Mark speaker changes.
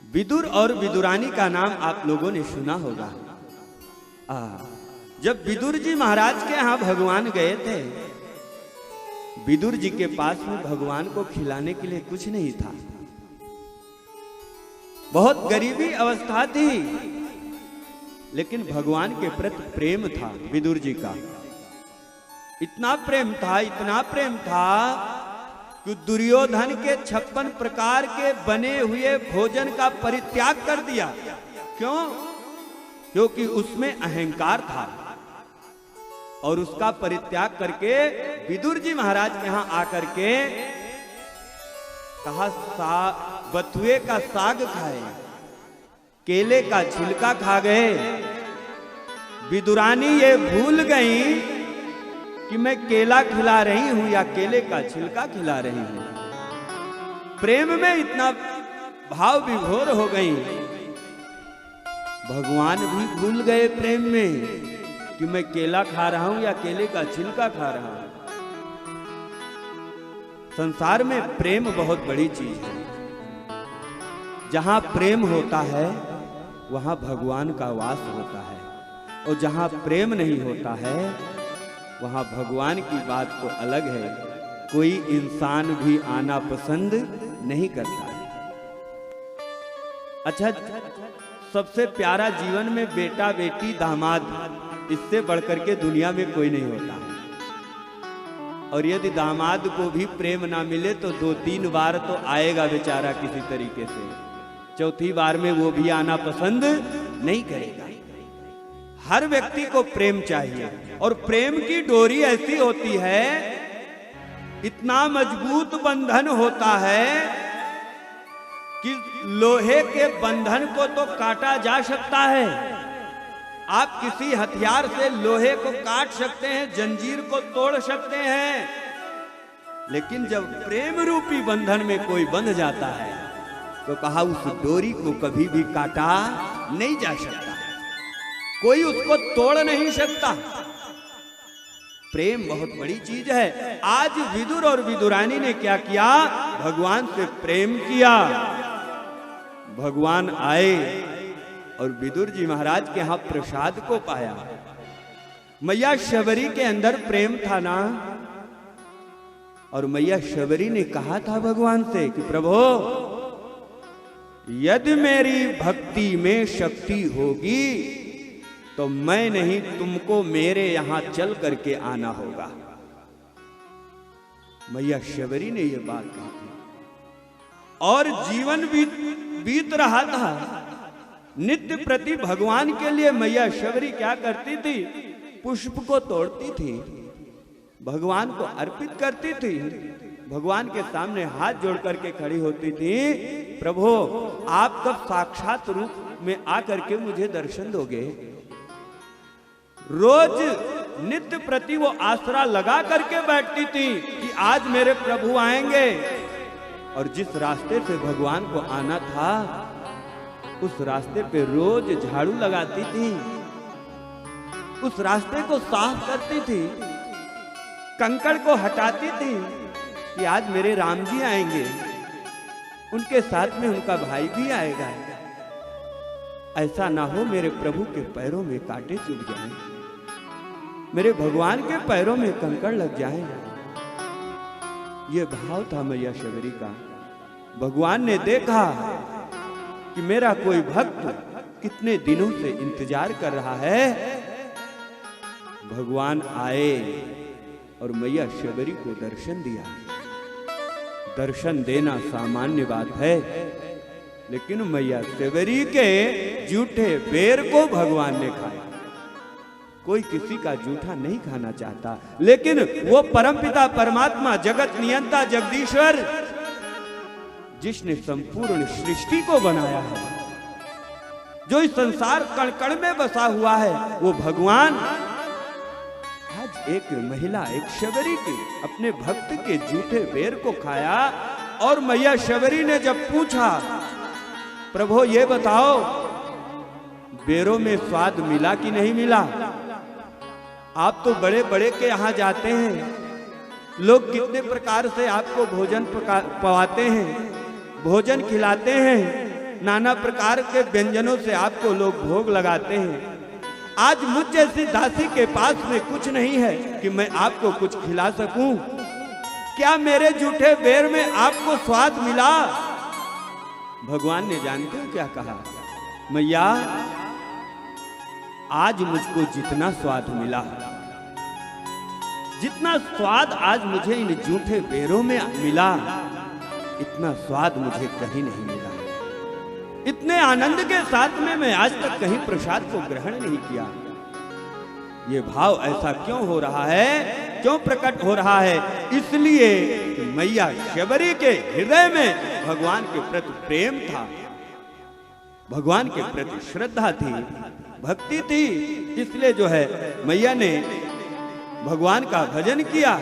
Speaker 1: विदुर और विदुरानी का नाम आप लोगों ने सुना होगा। जब विदुर जी महाराज के यहाँ भगवान गए थे, विदुर जी के पास में भगवान को खिलाने के लिए कुछ नहीं था, बहुत गरीबी अवस्था थी, लेकिन भगवान के प्रति प्रेम था विदुर जी का। इतना प्रेम था, इतना प्रेम था कि दुर्योधन के 56 प्रकार के बने हुए भोजन का परित्याग कर दिया। क्यों? क्योंकि उसमें अहंकार था, और उसका परित्याग करके विदुर जी महाराज के यहां आकर के कहा, बथुए का साग खाए, केले का छिलका खा गए। विदुरानी ये भूल गई कि मैं केला खिला रही हूं या केले का छिलका खिला रही हूं। प्रेम में इतना भाव विभोर हो गई, भगवान भी भूल गए प्रेम में कि मैं केला खा रहा हूं या केले का छिलका खा रहा हूं। संसार में प्रेम बहुत बड़ी चीज है। जहां प्रेम होता है वहां भगवान का वास होता है, और जहां प्रेम नहीं होता है वहां भगवान की बात तो अलग है, कोई इंसान भी आना पसंद नहीं करता है। अच्छा, सबसे प्यारा जीवन में बेटा बेटी दामाद, इससे बढ़कर के दुनिया में कोई नहीं होता है। और यदि दामाद को भी प्रेम ना मिले तो 2-3 बार तो आएगा बेचारा किसी तरीके से, चौथी बार में वो भी आना पसंद नहीं करेगा। हर व्यक्ति को प्रेम चाहिए, और प्रेम की डोरी ऐसी होती है, इतना मजबूत बंधन होता है कि लोहे के बंधन को तो काटा जा सकता है। आप किसी हथियार से लोहे को काट सकते हैं, जंजीर को तोड़ सकते हैं, लेकिन जब प्रेम रूपी बंधन में कोई बंध जाता है तो कहा उस डोरी को कभी भी काटा नहीं जा सकता, कोई उसको तोड़ नहीं सकता। प्रेम बहुत बड़ी चीज है। आज विदुर और विदुरानी ने क्या किया? भगवान से प्रेम किया। भगवान आए और विदुर जी महाराज के यहां प्रसाद को पाया। मैया शबरी के अंदर प्रेम था ना, और मैया शबरी ने कहा था भगवान से कि प्रभु, यदि मेरी भक्ति में शक्ति होगी तो मैं नहीं, तुमको मेरे यहां चल करके आना होगा। मैया शबरी ने यह बात कही थी, और जीवन बीत रहा था। नित्य प्रति भगवान के लिए मैया शबरी क्या करती थी? पुष्प को तोड़ती थी, भगवान को अर्पित करती थी, भगवान के सामने हाथ जोड़ करके खड़ी होती थी, प्रभु आप कब साक्षात रूप में आकर के मुझे दर्शन दोगे? रोज नित्य प्रति वो आसरा लगा करके बैठती थी कि आज मेरे प्रभु आएंगे। और जिस रास्ते से भगवान को आना था उस रास्ते पे रोज झाड़ू लगाती थी, उस रास्ते को साफ करती थी, कंकड़ को हटाती थी कि आज मेरे राम जी आएंगे, उनके साथ में उनका भाई भी आएगा। ऐसा ना हो मेरे प्रभु के पैरों में कांटे चुभ जाएं, मेरे भगवान के पैरों में कंकड़ लग जाएं। यह भाव था मैया शबरी का। भगवान ने देखा कि मेरा कोई भक्त कितने दिनों से इंतजार कर रहा है। भगवान आए और मैया शबरी को दर्शन दिया। दर्शन देना सामान्य बात है, लेकिन मैया शबरी के जूठे बेर को भगवान ने खाया। कोई किसी का जूठा नहीं खाना चाहता, लेकिन वो परमपिता परमात्मा, जगत नियंता, जगदीश्वर, जिसने संपूर्ण सृष्टि को बनाया है, जो इस संसार कण कण में बसा हुआ है, वो भगवान आज एक महिला, एक शबरी के अपने भक्त के जूठे बेर को खाया। और मैया शबरी ने जब पूछा, प्रभु ये बताओ बेरों में स्वाद मिला कि नहीं मिला? आप तो बड़े बड़े के यहां जाते हैं, लोग कितने प्रकार से आपको भोजन पवाते हैं, भोजन खिलाते हैं, नाना प्रकार के व्यंजनों से आपको लोग भोग लगाते हैं। आज मुझ जैसी दासी के पास में कुछ नहीं है कि मैं आपको कुछ खिला सकूं। क्या मेरे जूठे बेर में आपको स्वाद मिला? भगवान ने जानते हो क्या कहा? मैया, आज मुझको जितना स्वाद मिला, जितना स्वाद आज मुझे इन जूठे बेरों में मिला, इतना स्वाद मुझे कहीं नहीं मिला। इतने आनंद के साथ में मैं आज तक कहीं प्रसाद को ग्रहण नहीं किया। ये भाव ऐसा क्यों हो रहा है, क्यों प्रकट हो रहा है? इसलिए कि मैया शबरी के हृदय में भगवान के प्रति प्रेम था, भगवान के प्रति श्रद्धा थी, भक्ति थी। इसलिए जो है मैया ने भगवान का भजन किया।